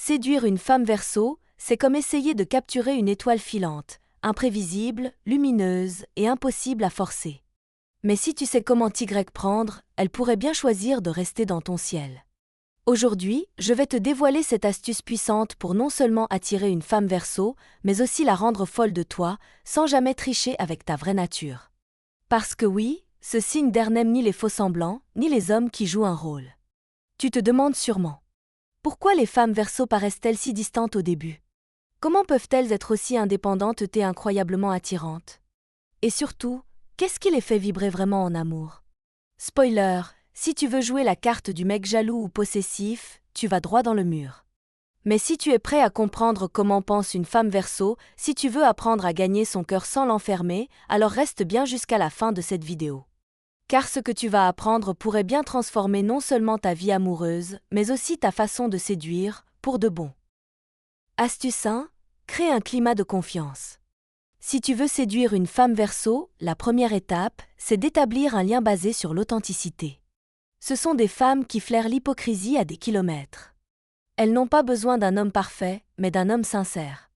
Séduire une femme Verseau, c'est comme essayer de capturer une étoile filante, imprévisible, lumineuse et impossible à forcer. Mais si tu sais comment t'y prendre, elle pourrait bien choisir de rester dans ton ciel. Aujourd'hui, je vais te dévoiler cette astuce puissante pour non seulement attirer une femme Verseau, mais aussi la rendre folle de toi, sans jamais tricher avec ta vraie nature. Parce que oui, ce signe d'air n'aime ni les faux-semblants, ni les hommes qui jouent un rôle. Tu te demandes sûrement. Pourquoi les femmes Verseau paraissent-elles si distantes au début? Comment peuvent-elles être aussi indépendantes et incroyablement attirantes? Et surtout, qu'est-ce qui les fait vibrer vraiment en amour? Spoiler, si tu veux jouer la carte du mec jaloux ou possessif, tu vas droit dans le mur. Mais si tu es prêt à comprendre comment pense une femme Verseau, si tu veux apprendre à gagner son cœur sans l'enfermer, alors reste bien jusqu'à la fin de cette vidéo. Car ce que tu vas apprendre pourrait bien transformer non seulement ta vie amoureuse, mais aussi ta façon de séduire, pour de bon. Astuce 1. Crée un climat de confiance. Si tu veux séduire une femme Verseau, la première étape, c'est d'établir un lien basé sur l'authenticité. Ce sont des femmes qui flairent l'hypocrisie à des kilomètres. Elles n'ont pas besoin d'un homme parfait, mais d'un homme sincère.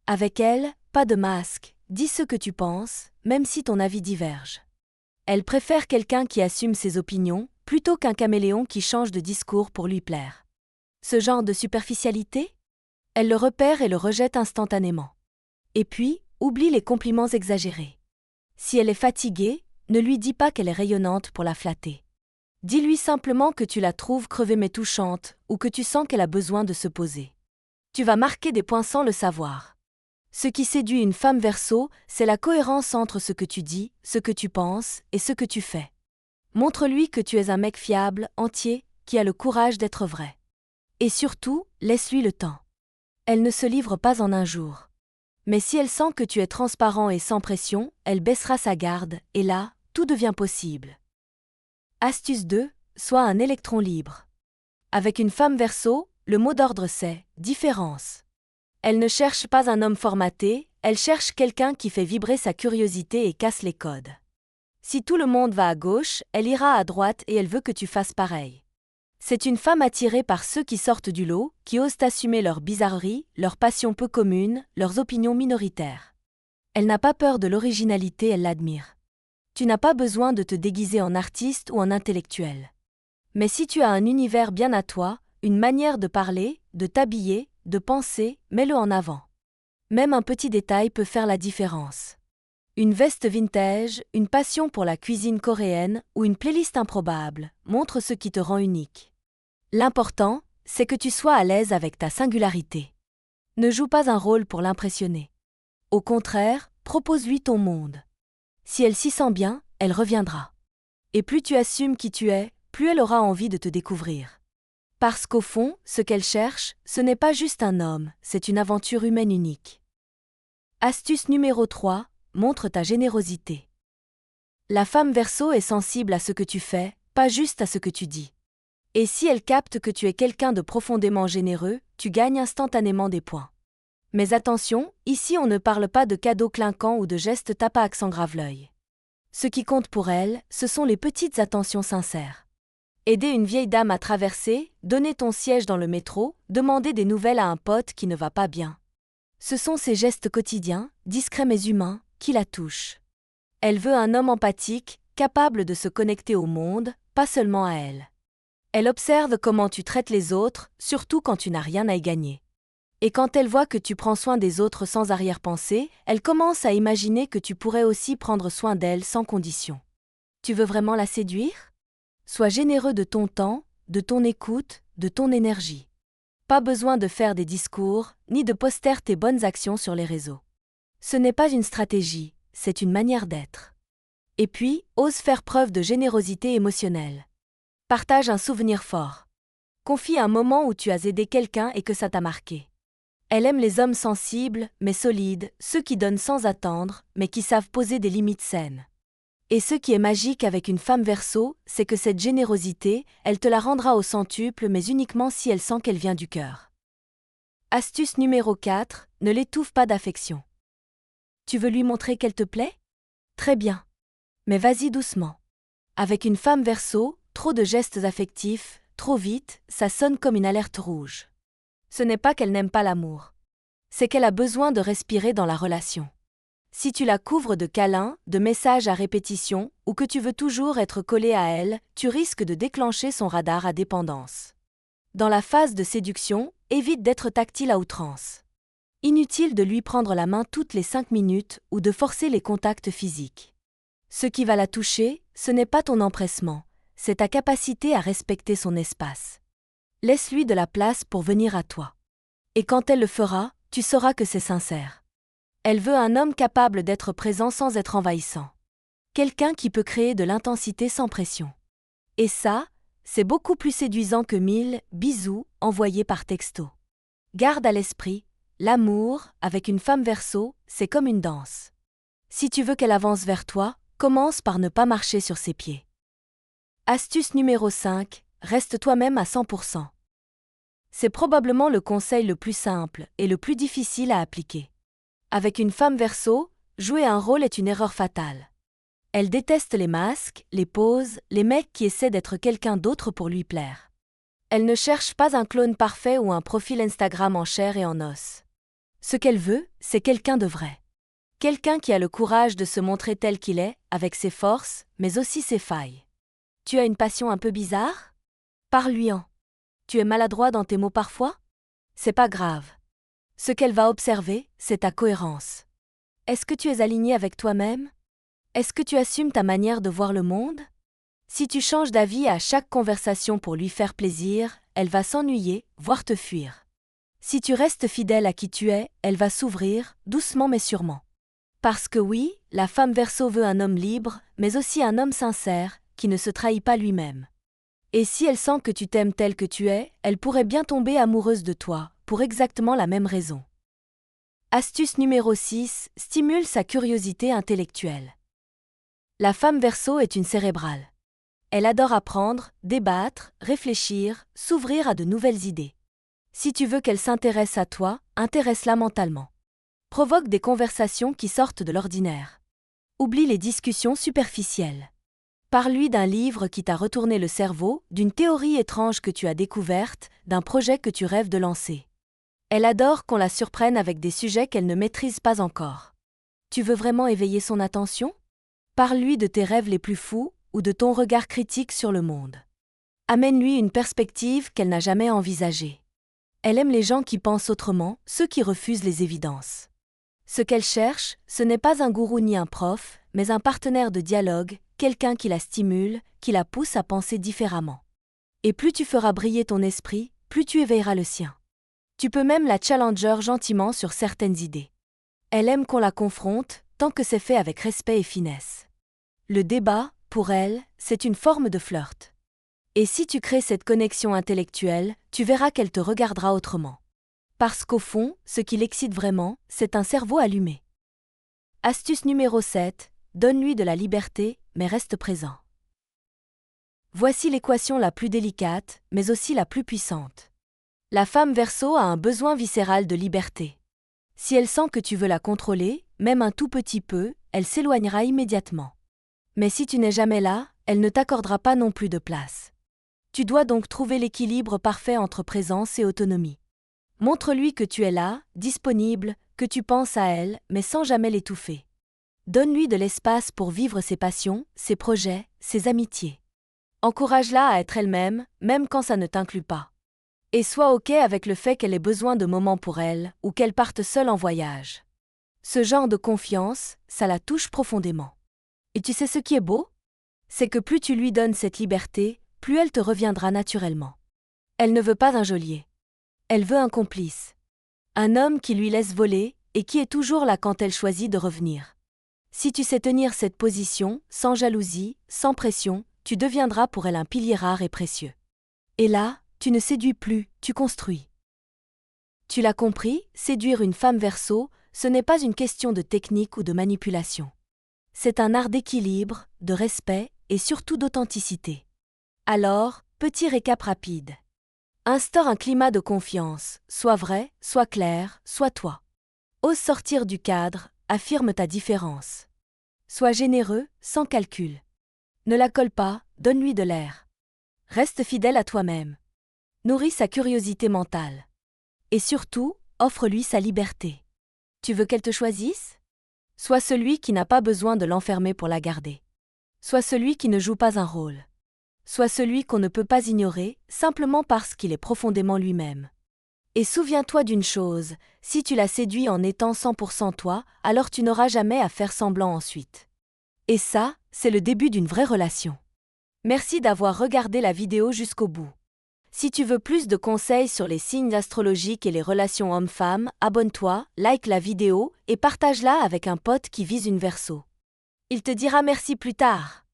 Avec elles, pas de masque, dis ce que tu penses, même si ton avis diverge. Elle préfère quelqu'un qui assume ses opinions, plutôt qu'un caméléon qui change de discours pour lui plaire. Ce genre de superficialité? Elle le repère et le rejette instantanément. Et puis, oublie les compliments exagérés. Si elle est fatiguée, ne lui dis pas qu'elle est rayonnante pour la flatter. Dis-lui simplement que tu la trouves crevée mais touchante, ou que tu sens qu'elle a besoin de se poser. Tu vas marquer des points sans le savoir. Ce qui séduit une femme Verseau, c'est la cohérence entre ce que tu dis, ce que tu penses et ce que tu fais. Montre-lui que tu es un mec fiable, entier, qui a le courage d'être vrai. Et surtout, laisse-lui le temps. Elle ne se livre pas en un jour. Mais si elle sent que tu es transparent et sans pression, elle baissera sa garde, et là, tout devient possible. Astuce 2. Sois un électron libre. Avec une femme Verseau, le mot d'ordre c'est « différence ». Elle ne cherche pas un homme formaté, elle cherche quelqu'un qui fait vibrer sa curiosité et casse les codes. Si tout le monde va à gauche, elle ira à droite et elle veut que tu fasses pareil. C'est une femme attirée par ceux qui sortent du lot, qui osent assumer leurs bizarreries, leurs passions peu communes, leurs opinions minoritaires. Elle n'a pas peur de l'originalité, elle l'admire. Tu n'as pas besoin de te déguiser en artiste ou en intellectuel. Mais si tu as un univers bien à toi, une manière de parler, de t'habiller, de penser, mets-le en avant. Même un petit détail peut faire la différence. Une veste vintage, une passion pour la cuisine coréenne ou une playlist improbable montre ce qui te rend unique. L'important, c'est que tu sois à l'aise avec ta singularité. Ne joue pas un rôle pour l'impressionner. Au contraire, propose-lui ton monde. Si elle s'y sent bien, elle reviendra. Et plus tu assumes qui tu es, plus elle aura envie de te découvrir. Parce qu'au fond, ce qu'elle cherche, ce n'est pas juste un homme, c'est une aventure humaine unique. Astuce numéro 3, montre ta générosité. La femme Verseau est sensible à ce que tu fais, pas juste à ce que tu dis. Et si elle capte que tu es quelqu'un de profondément généreux, tu gagnes instantanément des points. Mais attention, ici on ne parle pas de cadeaux clinquants ou de gestes tape à accent grave-l'œil. Ce qui compte pour elle, ce sont les petites attentions sincères. Aider une vieille dame à traverser, donner ton siège dans le métro, demander des nouvelles à un pote qui ne va pas bien. Ce sont ces gestes quotidiens, discrets mais humains, qui la touchent. Elle veut un homme empathique, capable de se connecter au monde, pas seulement à elle. Elle observe comment tu traites les autres, surtout quand tu n'as rien à y gagner. Et quand elle voit que tu prends soin des autres sans arrière-pensée, elle commence à imaginer que tu pourrais aussi prendre soin d'elle sans condition. Tu veux vraiment la séduire? Sois généreux de ton temps, de ton écoute, de ton énergie. Pas besoin de faire des discours, ni de poster tes bonnes actions sur les réseaux. Ce n'est pas une stratégie, c'est une manière d'être. Et puis, ose faire preuve de générosité émotionnelle. Partage un souvenir fort. Confie un moment où tu as aidé quelqu'un et que ça t'a marqué. Elle aime les hommes sensibles, mais solides, ceux qui donnent sans attendre, mais qui savent poser des limites saines. Et ce qui est magique avec une femme Verseau, c'est que cette générosité, elle te la rendra au centuple mais uniquement si elle sent qu'elle vient du cœur. Astuce numéro 4, ne l'étouffe pas d'affection. Tu veux lui montrer qu'elle te plaît? Très bien. Mais vas-y doucement. Avec une femme Verseau, trop de gestes affectifs, trop vite, ça sonne comme une alerte rouge. Ce n'est pas qu'elle n'aime pas l'amour. C'est qu'elle a besoin de respirer dans la relation. Si tu la couvres de câlins, de messages à répétition, ou que tu veux toujours être collé à elle, tu risques de déclencher son radar à dépendance. Dans la phase de séduction, évite d'être tactile à outrance. Inutile de lui prendre la main toutes les 5 minutes ou de forcer les contacts physiques. Ce qui va la toucher, ce n'est pas ton empressement, c'est ta capacité à respecter son espace. Laisse-lui de la place pour venir à toi. Et quand elle le fera, tu sauras que c'est sincère. Elle veut un homme capable d'être présent sans être envahissant. Quelqu'un qui peut créer de l'intensité sans pression. Et ça, c'est beaucoup plus séduisant que 1000 bisous envoyés par texto. Garde à l'esprit, l'amour, avec une femme Verseau, c'est comme une danse. Si tu veux qu'elle avance vers toi, commence par ne pas marcher sur ses pieds. Astuce numéro 5, reste toi-même à 100%. C'est probablement le conseil le plus simple et le plus difficile à appliquer. Avec une femme Verseau, jouer un rôle est une erreur fatale. Elle déteste les masques, les poses, les mecs qui essaient d'être quelqu'un d'autre pour lui plaire. Elle ne cherche pas un clone parfait ou un profil Instagram en chair et en os. Ce qu'elle veut, c'est quelqu'un de vrai. Quelqu'un qui a le courage de se montrer tel qu'il est, avec ses forces, mais aussi ses failles. Tu as une passion un peu bizarre ? Parle-lui-en. Tu es maladroit dans tes mots parfois ? C'est pas grave. Ce qu'elle va observer, c'est ta cohérence. Est-ce que tu es aligné avec toi-même ? Est-ce que tu assumes ta manière de voir le monde ? Si tu changes d'avis à chaque conversation pour lui faire plaisir, elle va s'ennuyer, voire te fuir. Si tu restes fidèle à qui tu es, elle va s'ouvrir, doucement mais sûrement. Parce que oui, la femme Verseau veut un homme libre, mais aussi un homme sincère, qui ne se trahit pas lui-même. Et si elle sent que tu t'aimes tel que tu es, elle pourrait bien tomber amoureuse de toi, pour exactement la même raison. Astuce numéro 6, stimule sa curiosité intellectuelle. La femme Verseau est une cérébrale. Elle adore apprendre, débattre, réfléchir, s'ouvrir à de nouvelles idées. Si tu veux qu'elle s'intéresse à toi, intéresse-la mentalement. Provoque des conversations qui sortent de l'ordinaire. Oublie les discussions superficielles. Parle-lui d'un livre qui t'a retourné le cerveau, d'une théorie étrange que tu as découverte, d'un projet que tu rêves de lancer. Elle adore qu'on la surprenne avec des sujets qu'elle ne maîtrise pas encore. Tu veux vraiment éveiller son attention ? Parle-lui de tes rêves les plus fous ou de ton regard critique sur le monde. Amène-lui une perspective qu'elle n'a jamais envisagée. Elle aime les gens qui pensent autrement, ceux qui refusent les évidences. Ce qu'elle cherche, ce n'est pas un gourou ni un prof, mais un partenaire de dialogue, quelqu'un qui la stimule, qui la pousse à penser différemment. Et plus tu feras briller ton esprit, plus tu éveilleras le sien. Tu peux même la challenger gentiment sur certaines idées. Elle aime qu'on la confronte, tant que c'est fait avec respect et finesse. Le débat, pour elle, c'est une forme de flirt. Et si tu crées cette connexion intellectuelle, tu verras qu'elle te regardera autrement. Parce qu'au fond, ce qui l'excite vraiment, c'est un cerveau allumé. Astuce numéro 7, donne-lui de la liberté, mais reste présent. Voici l'équation la plus délicate, mais aussi la plus puissante. La femme Verseau a un besoin viscéral de liberté. Si elle sent que tu veux la contrôler, même un tout petit peu, elle s'éloignera immédiatement. Mais si tu n'es jamais là, elle ne t'accordera pas non plus de place. Tu dois donc trouver l'équilibre parfait entre présence et autonomie. Montre-lui que tu es là, disponible, que tu penses à elle, mais sans jamais l'étouffer. Donne-lui de l'espace pour vivre ses passions, ses projets, ses amitiés. Encourage-la à être elle-même, même quand ça ne t'inclut pas. Et sois OK avec le fait qu'elle ait besoin de moments pour elle, ou qu'elle parte seule en voyage. Ce genre de confiance, ça la touche profondément. Et tu sais ce qui est beau ? C'est que plus tu lui donnes cette liberté, plus elle te reviendra naturellement. Elle ne veut pas un geôlier. Elle veut un complice. Un homme qui lui laisse voler et qui est toujours là quand elle choisit de revenir. Si tu sais tenir cette position, sans jalousie, sans pression, tu deviendras pour elle un pilier rare et précieux. Et là, tu ne séduis plus, tu construis. Tu l'as compris, séduire une femme Verseau, ce n'est pas une question de technique ou de manipulation. C'est un art d'équilibre, de respect et surtout d'authenticité. Alors, petit récap rapide. Instaure un climat de confiance, sois vrai, sois clair, sois toi. Ose sortir du cadre, affirme ta différence. Sois généreux, sans calcul. Ne la colle pas, donne-lui de l'air. Reste fidèle à toi-même. Nourris sa curiosité mentale. Et surtout, offre-lui sa liberté. Tu veux qu'elle te choisisse? Sois celui qui n'a pas besoin de l'enfermer pour la garder. Sois celui qui ne joue pas un rôle. Sois celui qu'on ne peut pas ignorer, simplement parce qu'il est profondément lui-même. Et souviens-toi d'une chose, si tu l'as séduit en étant 100% toi, alors tu n'auras jamais à faire semblant ensuite. Et ça, c'est le début d'une vraie relation. Merci d'avoir regardé la vidéo jusqu'au bout. Si tu veux plus de conseils sur les signes astrologiques et les relations hommes-femmes, abonne-toi, like la vidéo et partage-la avec un pote qui vise une Verseau. Il te dira merci plus tard.